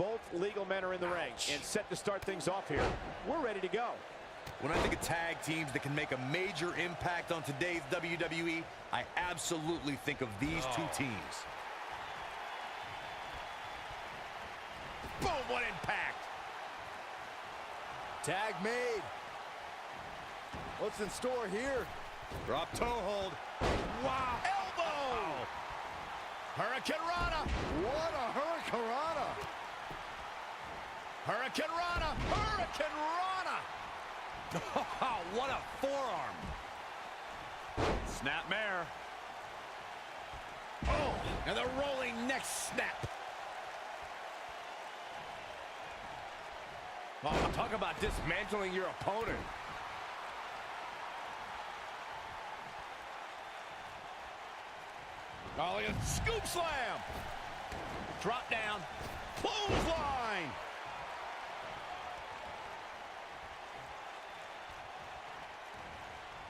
Both legal men are in the ring and set to start things off here. We're ready to go. When I think of tag teams that can make a major impact on today's WWE, I absolutely think of these two teams. Boom, what impact! Tag made. What's in store here? Drop toe hold. Wow, elbow! Hurricane Rana! What a Hurricane Rana! Hurricane Rana! Hurricane Rana! What a forearm! Snapmare. Oh, and the rolling neck snap. Oh, talk about dismantling your opponent. Oh, look at scoop slam. Drop down. Clothesline.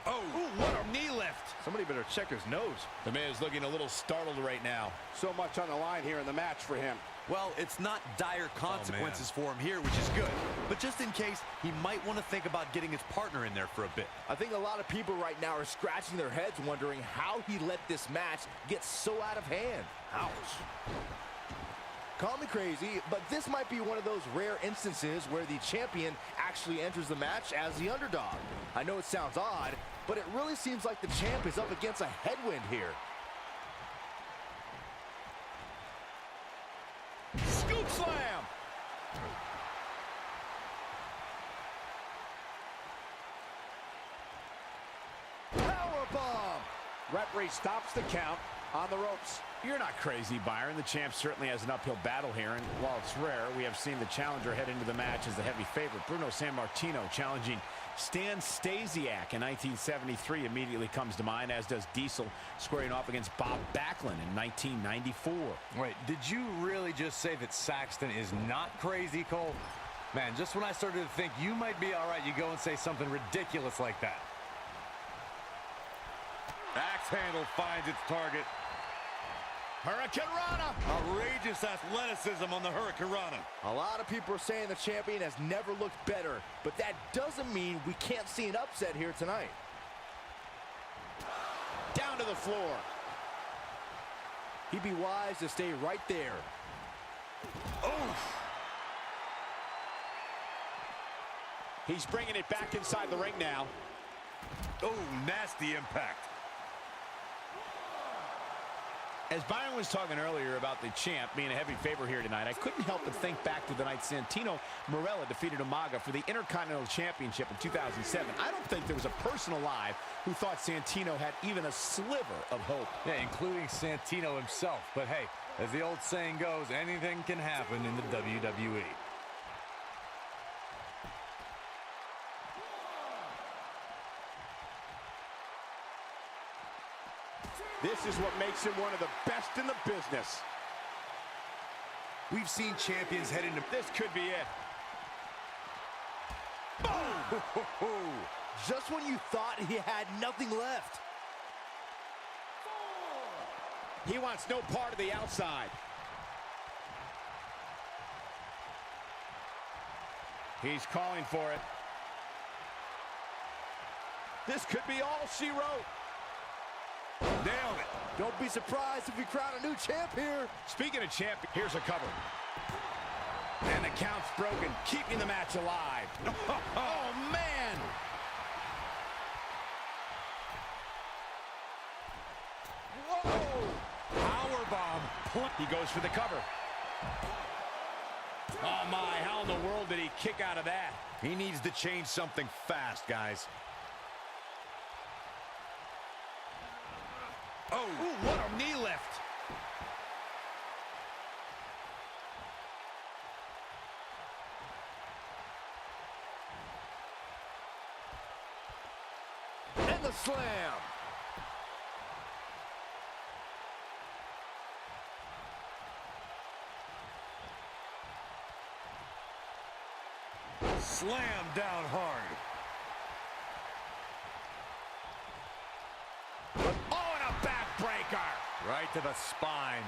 Oh, ooh, what a knee lift. Somebody better check his nose. The man is looking a little startled right now. So much on the line here in the match for him. Well, it's not dire consequences for him here, which is good. But just in case, he might want to think about getting his partner in there for a bit. I think a lot of people right now are scratching their heads wondering how he let this match get so out of hand. Ouch. Call me crazy, but this might be one of those rare instances where the champion actually enters the match as the underdog. I know it sounds odd, but it really seems like the champ is up against a headwind here. Scoop slam! Powerbomb! Referee stops the count on the ropes. You're not crazy, Byron. The champ certainly has an uphill battle here, and while it's rare, we have seen the challenger head into the match as the heavy favorite. Bruno Sammartino challenging Stan Stasiak in 1973 immediately comes to mind, as does Diesel squaring off against Bob Backlund in 1994. Wait, did you really just say that Saxton is not crazy, Cole? Man, just when I started to think you might be all right, you go and say something ridiculous like that. Axe handle finds its target. Hurricane Rana! Outrageous athleticism on the Hurricane Rana. A lot of people are saying the champion has never looked better, but that doesn't mean we can't see an upset here tonight. Down to the floor. He'd be wise to stay right there. Oh! He's bringing it back inside the ring now. Oh, nasty impact. As Byron was talking earlier about the champ being a heavy favorite here tonight, I couldn't help but think back to the night Santino Marella defeated Umaga for the Intercontinental Championship in 2007. I don't think there was a person alive who thought Santino had even a sliver of hope. Yeah, including Santino himself. But hey, as the old saying goes, anything can happen in the WWE. This is what makes him one of the best in the business. We've seen champions head into... This could be it. Boom! Just when you thought he had nothing left. He wants no part of the outside. He's calling for it. This could be all she wrote. Nailed it. Don't be surprised if we crown a new champ here. Speaking of champ, here's a cover. And the count's broken, keeping the match alive. Oh, man! Whoa! Powerbomb. He goes for the cover. Oh, my. How in the world did he kick out of that? He needs to change something fast, guys. Oh, ooh, what a knee lift. And the slam. Slam down hard. Breaker. Right to the spine.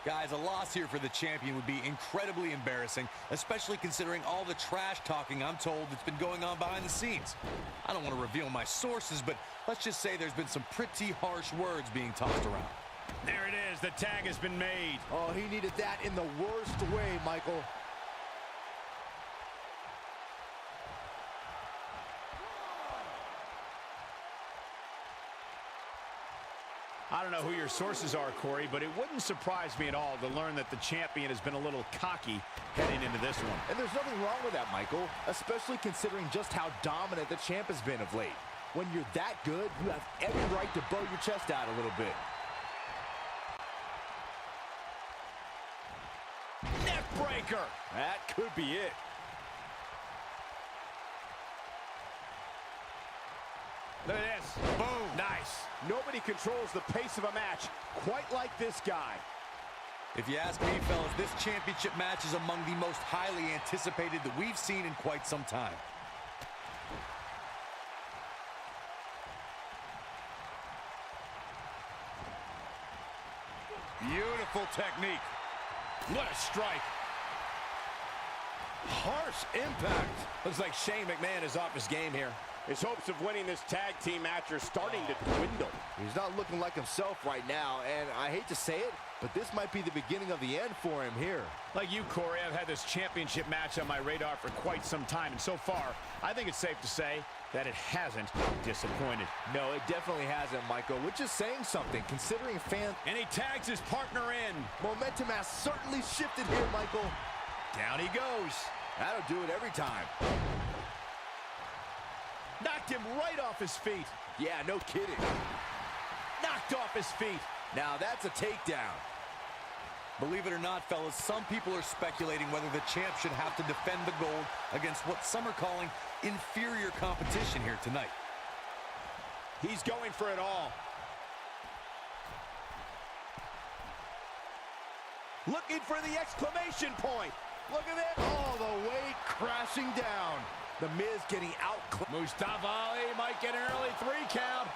Guys, a loss here for the champion would be incredibly embarrassing, especially considering all the trash talking I'm told that's been going on behind the scenes. I don't want to reveal my sources, but let's just say there's been some pretty harsh words being tossed around. There it is. The tag has been made. Oh, he needed that in the worst way, Michael. I don't know who your sources are, Corey, but it wouldn't surprise me at all to learn that the champion has been a little cocky heading into this one. And there's nothing wrong with that, Michael, especially considering just how dominant the champ has been of late. When you're that good, you have every right to bow your chest out a little bit. Neck breaker. That could be it. Look at this. Boom. Nice. Nobody controls the pace of a match quite like this guy. If you ask me, fellas, this championship match is among the most highly anticipated that we've seen in quite some time. Beautiful technique. What a strike. Harsh impact. Looks like Shane McMahon is off his game here. His hopes of winning this tag team match are starting to dwindle. He's not looking like himself right now, and I hate to say it, but this might be the beginning of the end for him here. Like you, Corey, I've had this championship match on my radar for quite some time, and so far, I think it's safe to say that it hasn't disappointed. No, it definitely hasn't, Michael, which is saying something, considering fans... And he tags his partner in. Momentum has certainly shifted here, Michael. Down he goes. That'll do it every time. Knocked him right off his feet. Yeah, no kidding. Knocked off his feet. Now that's a takedown. Believe it or not, fellas, some people are speculating whether the champ should have to defend the gold against what some are calling inferior competition here tonight. He's going for it all. Looking for the exclamation point. Look at that. All the way crashing down. The Miz getting out. Mustafa Ali might get an early 3 count.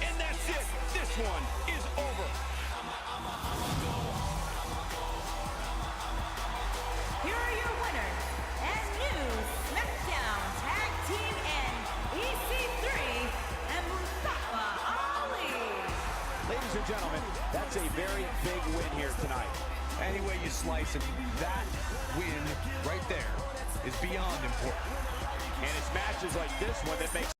And that's it. This one is over. Here are your winners and new Smackdown Tag Team and EC3 and Mustafa Ali. Ladies and gentlemen, that's a very big win here tonight. Any way you slice it, that win right there is beyond important. And it's matches like this one that makes